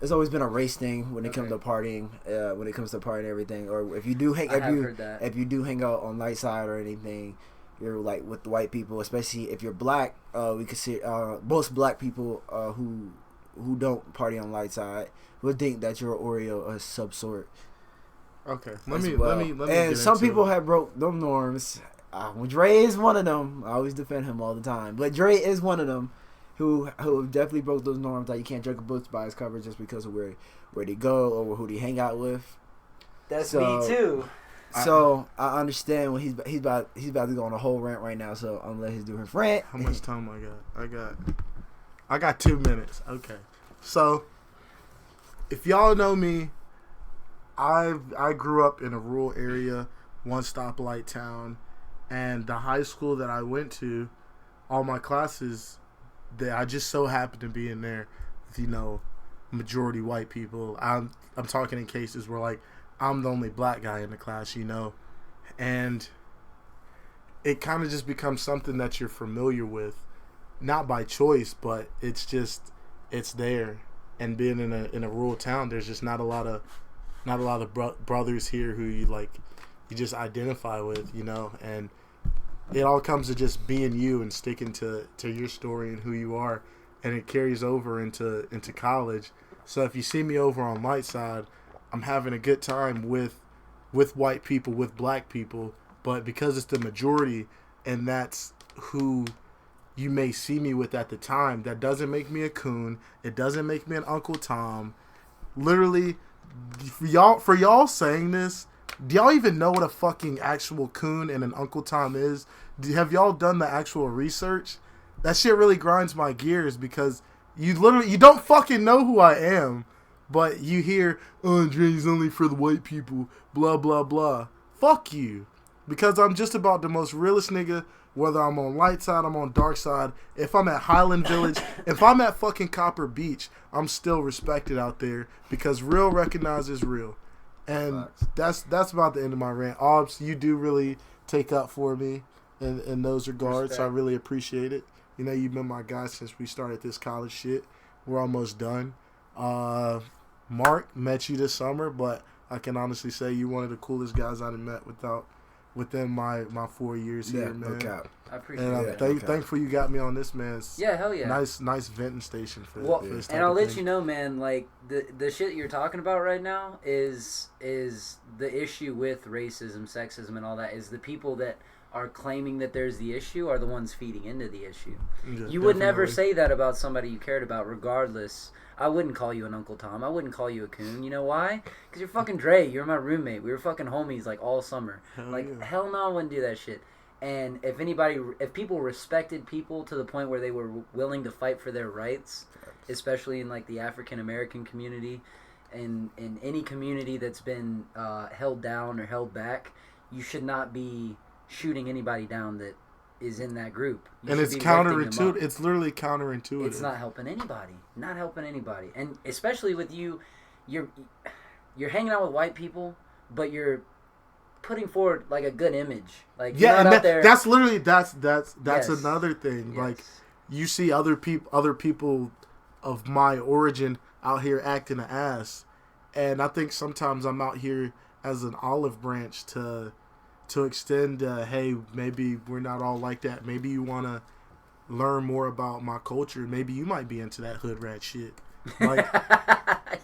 it's always been a race thing when it comes to partying. When it comes to partying and everything, or if you do hang out on light side or anything, you're like with the white people, especially if you're black. We could see most black people who don't party on light side would think that you're Oreo of some sort. Okay, let me. And some people have broke them norms. Dre is one of them. I always defend him all the time, but Dre is one of them who definitely broke those norms. Like you can't judge a book by its cover just because of where they go or who they hang out with. That's me too. So I understand when he's about to go on a whole rant right now. So I'm gonna let him do his rant. How much time I got 2 minutes. Okay, so if y'all know me, I grew up in a rural area, one stoplight town, and the high school that I went to, all my classes, I just so happened to be in there with, majority white people. I'm talking in cases where like I'm the only black guy in the class, and it kind of just becomes something that you're familiar with, not by choice, but it's there. And being in a rural town, there's just not a lot of brothers here who you just identify with, and it all comes to just being you and sticking to your story and who you are, and it carries over into college. So if you see me over on light side, I'm having a good time with white people, with black people, but because it's the majority and that's who you may see me with at the time, that doesn't make me a coon. It doesn't make me an Uncle Tom. Literally, for y'all saying this, do y'all even know what a fucking actual coon and an Uncle Tom is? Have y'all done the actual research? That shit really grinds my gears because you don't fucking know who I am, but you hear, Dre's only for the white people, blah, blah, blah. Fuck you. Because I'm just about the most realest nigga, whether I'm on light side, I'm on dark side. If I'm at Highland Village, if I'm at fucking Copper Beach, I'm still respected out there because real recognizes real. And that's about the end of my rant. Aubs, you do really take up for me in those regards. So I really appreciate it. You've been my guy since we started this college shit. We're almost done. Mark, met you this summer, but I can honestly say you're one of the coolest guys I've met within my 4 years here, man. No cap. I appreciate it. Thankful you got me on this, man. Yeah, hell yeah. Nice venting station for this type and I'll of let thing. you know, man, like the shit you're talking about right now is the issue with racism, sexism, and all that. Is the people that are claiming that there's the issue are the ones feeding into the issue. Yeah, you would never say that about somebody you cared about, regardless. I wouldn't call you an Uncle Tom. I wouldn't call you a coon. You know why? Because you're fucking Dre. You're my roommate. We were fucking homies like all summer. Hell no, I wouldn't do that shit. And if people respected people to the point where they were willing to fight for their rights, especially in like the African American community, and in any community that's been held down or held back, you should not be shooting anybody down that is in that group. And it's counterintuitive. It's literally counterintuitive. It's not helping anybody. Not helping anybody. And especially with you're hanging out with white people, but you're putting forward like a good image. Like yeah, and out there. That's literally that's Yes. another thing. Yes. Like you see other people of my origin out here acting an ass, and I think sometimes I'm out here as an olive branch to extend, hey, maybe we're not all like that. Maybe you want to learn more about my culture. Maybe you might be into that hood rat shit. Like,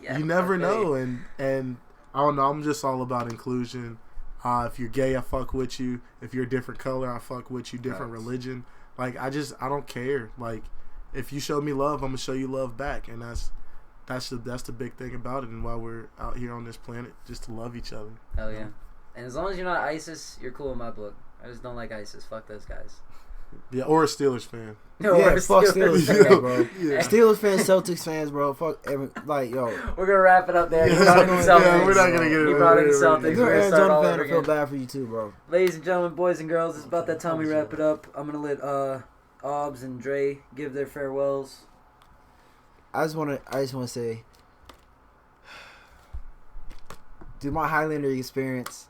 you never know. And I don't know. I'm just all about inclusion. If you're gay, I fuck with you. If you're a different color, I fuck with you. Different religion. Like, I don't care. Like, if you show me love, I'm gonna show you love back. And that's the big thing about it. And why we're out here on this planet, just to love each other. Hell yeah. And as long as you're not ISIS, you're cool in my book. I just don't like ISIS. Fuck those guys. Yeah, or a Steelers fan. No, yeah, fuck Steelers fans, bro. Yeah. Steelers fans, Celtics fans, bro. Fuck yo. We're gonna wrap it up there. Yeah, You brought in the Celtics. yeah, we're not gonna get it. You brought in the Celtics. If you're We're an gonna start all Arizona fan, over I feel again. bad for you too, bro. Ladies and gentlemen, boys and girls, it's about that time we wrap it up. I'm gonna let Aubs and Dre give their farewells. I just wanna say through my Highlander experience,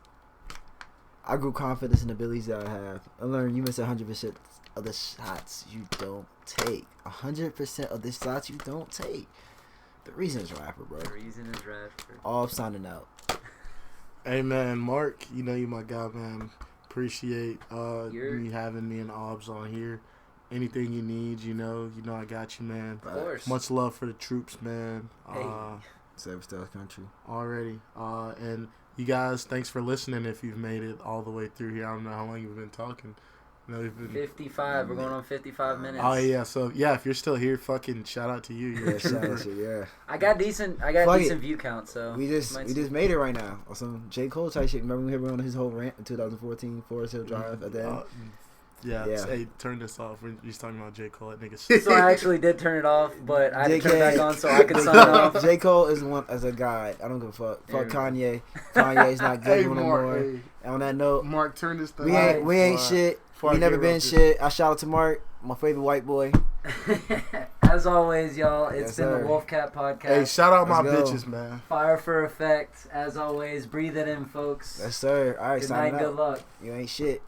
I grew confidence in the abilities that I have. I learned you miss 100% of the shots you don't take. 100% of the shots you don't take. The reason is rapper, bro. The reason is rapper. All signing out. Hey man, Mark, you know you my guy, man. Appreciate me having me and Obs on here. Anything you need, you know I got you, man. Of course. Much love for the troops, man. Hey. Save South Country. Already. And you guys, thanks for listening if you've made it all the way through here. I don't know how long you've been talking. No, we've been 55. We're going on 55 minutes. Oh yeah, so yeah, if you're still here, fucking shout out to you. You're a trooper. Yeah. I got decent view count, so we just made it right now. On some J. Cole type shit. Remember we were on his whole rant in 2014 Forest Hill Drive at the end? Yeah. Hey, turn this off. We're just talking about J. Cole. That nigga. So I actually did turn it off, but I had to turn it back on so I could sign off. J. Cole is one as a guy. I don't give a fuck. Fuck Kanye. Kanye's not good no more. Hey. On that note, Mark, turn this thing. We ain't shit. We never been shit. I shout out to Mark, my favorite white boy. As always, y'all, it's been the Wolfcat Podcast. Hey, shout out my bitches, man. Fire for effect. As always, breathe it in, folks. Yes, sir. All right, good night, good luck. You ain't shit.